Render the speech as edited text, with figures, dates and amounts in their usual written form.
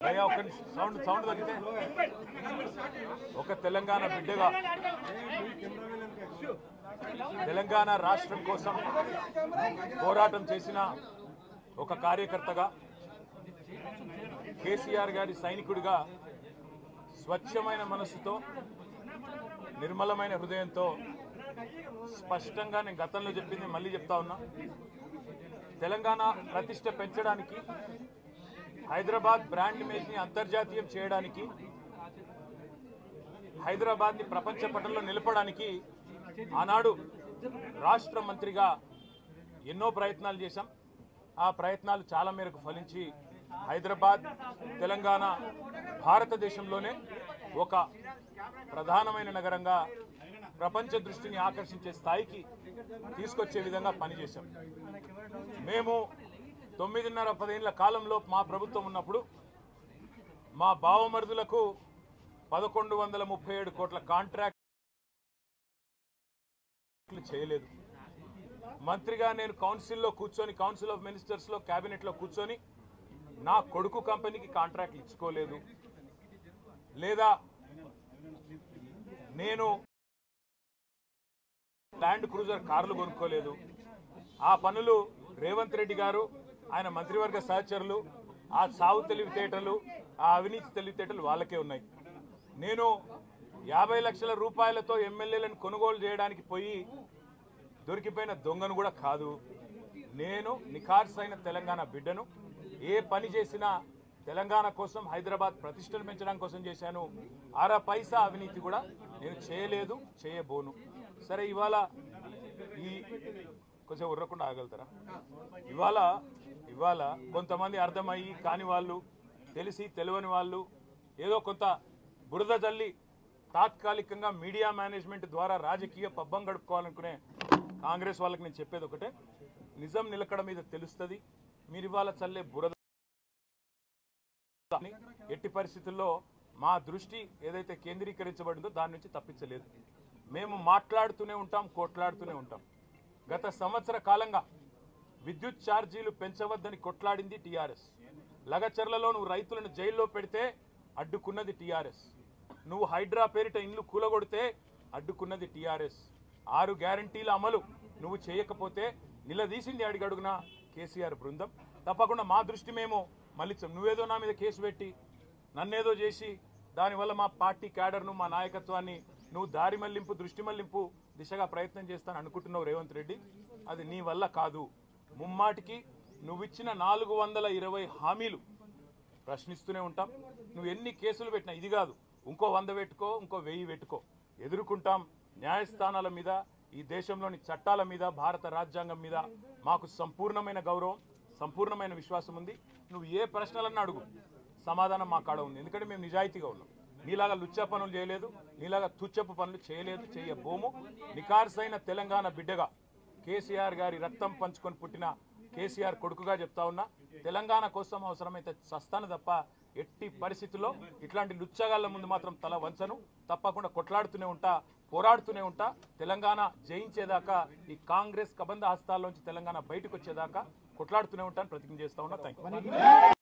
భయ్యా ఒక sound sound తగ్గితే ఒక తెలంగాణ బిడ్డగా తెలంగాణ రాష్ట్రం కోసం పోరాటం చేసిన ఒక కార్యకర్తగా కేసీఆర్ గారి సైనికుడిగా స్వచ్ఛమైన మనసుతో నిర్మలమైన హృదయంతో స్పష్టంగా నేను గతంలో చెప్పింది మళ్ళీ చెప్తా ఉన్నా. తెలంగాణ ప్రతిష్ట పెంచడానికి, హైదరాబాద్ బ్రాండ్ ఇమేజ్ని అంతర్జాతీయం చేయడానికి, హైదరాబాద్ని ప్రపంచ పటంలో నిలపడానికి ఆనాడు రాష్ట్ర మంత్రిగా ఎన్నో ప్రయత్నాలు చేశాం. ఆ ప్రయత్నాలు చాలా మేరకు ఫలించి హైదరాబాద్ తెలంగాణ భారతదేశంలోనే ఒక ప్రధానమైన నగరంగా ప్రపంచ దృష్టిని ఆకర్షించే స్థాయికి తీసుకొచ్చే విధంగా పనిచేశాం. మేము 9.5-10 ఏళ్ల కాలంలో మా ప్రభుత్వం ఉన్నప్పుడు మా బావమరుదులకు 1137 కోట్ల కాంట్రాక్ట్లు చేయలేదు. మంత్రిగా నేను కౌన్సిల్లో కూర్చొని, కౌన్సిల్ ఆఫ్ మినిస్టర్స్లో, క్యాబినెట్లో కూర్చొని నా కొడుకు కంపెనీకి కాంట్రాక్ట్లు ఇచ్చుకోలేదు. లేదా నేను ల్యాండ్ క్రూజర్ కార్లు కొనుక్కోలేదు. ఆ పనులు రేవంత్ రెడ్డి గారు, ఆయన మంత్రివర్గ సహచరులు, ఆ సాగు తెలివితేటలు, ఆ అవినీతి తెలివితేటలు వాళ్ళకే ఉన్నాయి. నేను 50 లక్షల రూపాయలతో ఎమ్మెల్యేలను కొనుగోలు చేయడానికి పోయి దొరికిపోయిన దొంగను కూడా కాదు. నేను నిఖార్సైన తెలంగాణ బిడ్డను. ఏ పని చేసినా తెలంగాణ కోసం, హైదరాబాద్ ప్రతిష్టను పెంచడం కోసం చేశాను. అర పైసా అవినీతి కూడా నేను చేయలేదు, చేయబోను. సరే, ఇవాళ ఈ కొంచెం ఉర్రకుండా ఆగలుగుతారా? ఇవాళ కొంతమంది అర్థమయ్యి కాని వాళ్ళు, తెలిసి తెలియని వాళ్ళు ఏదో కొంత బురద జల్లి తాత్కాలికంగా మీడియా మేనేజ్మెంట్ ద్వారా రాజకీయ పబ్బం గడుపుకోవాలనుకునే కాంగ్రెస్ వాళ్ళకి నేను చెప్పేది ఒకటే, నిజం నిలకడ మీద తెలుస్తుంది. మీరు ఇవాళ చల్లే బురద ఎట్టి పరిస్థితుల్లో మా దృష్టి ఏదైతే కేంద్రీకరించబడిందో దాని నుంచి తప్పించలేదు. మేము మాట్లాడుతూనే ఉంటాం, కొట్లాడుతూనే ఉంటాం. గత సంవత్సర కాలంగా విద్యుత్ ఛార్జీలు పెంచవద్దని కొట్లాడింది టీఆర్ఎస్. లగచర్లలో నువ్వు రైతులను జైల్లో పెడితే అడ్డుకున్నది టీఆర్ఎస్. నువ్వు హైడ్రా పేరిట ఇండ్లు కూలగొడితే అడ్డుకున్నది టీఆర్ఎస్. 6 గ్యారంటీల అమలు నువ్వు చేయకపోతే నిలదీసింది అడుగడుగున కేసీఆర్ బృందం. తప్పకుండా మా దృష్టి మేము మళ్ళించాం. నువ్వేదో నా మీద కేసు పెట్టి నన్నేదో చేసి దానివల్ల మా పార్టీ క్యాడర్ను, మా నాయకత్వాన్ని నువ్వు దారి మళ్లింపు, దృష్టి మళ్లింపు దిశగా ప్రయత్నం చేస్తాను అనుకుంటున్నావు రేవంత్ రెడ్డి. అది నీ వల్ల కాదు. ముమ్మాటికి నువ్విచ్చిన 420 హామీలు ప్రశ్నిస్తూనే ఉంటాం. నువ్వు ఎన్ని కేసులు పెట్టినా, ఇది కాదు ఇంకో 100 పెట్టుకో, ఇంకో 1000 పెట్టుకో, ఎదుర్కొంటాం. న్యాయస్థానాల మీద, ఈ దేశంలోని చట్టాల మీద, భారత రాజ్యాంగం మీద మాకు సంపూర్ణమైన గౌరవం, సంపూర్ణమైన విశ్వాసం ఉంది. నువ్వు ఏ ప్రశ్నలన్నా అడుగు, సమాధానం మా కాడ ఉంది. ఎందుకంటే మేము నిజాయితీగా ఉన్నాం. నీలాగా లుచ్చ పనులు చేయలేదు, నీలాగా తుచ్చపు పనులు చేయలేదు, చేయబోము. నిఖార్సైన తెలంగాణ బిడ్డగా, కేసీఆర్ గారి రక్తం పంచుకొని పుట్టిన కేసీఆర్ కొడుకుగా చెప్తా ఉన్నా, తెలంగాణ కోసం అవసరమైతే చస్తాను తప్ప ఎట్టి పరిస్థితుల్లో ఇట్లాంటి లుచ్చగాళ్ల ముందు మాత్రం తల వంచను. తప్పకుండా కొట్లాడుతూనే ఉంటా, పోరాడుతూనే ఉంటా. తెలంగాణ జయించేదాకా, ఈ కాంగ్రెస్ కబంధ హస్తాల్లోంచి తెలంగాణ బయటకు వచ్చేదాకా కొట్లాడుతూనే ఉంటాను, ప్రతిజ్ఞ చేస్తా ఉన్నా. Thank you.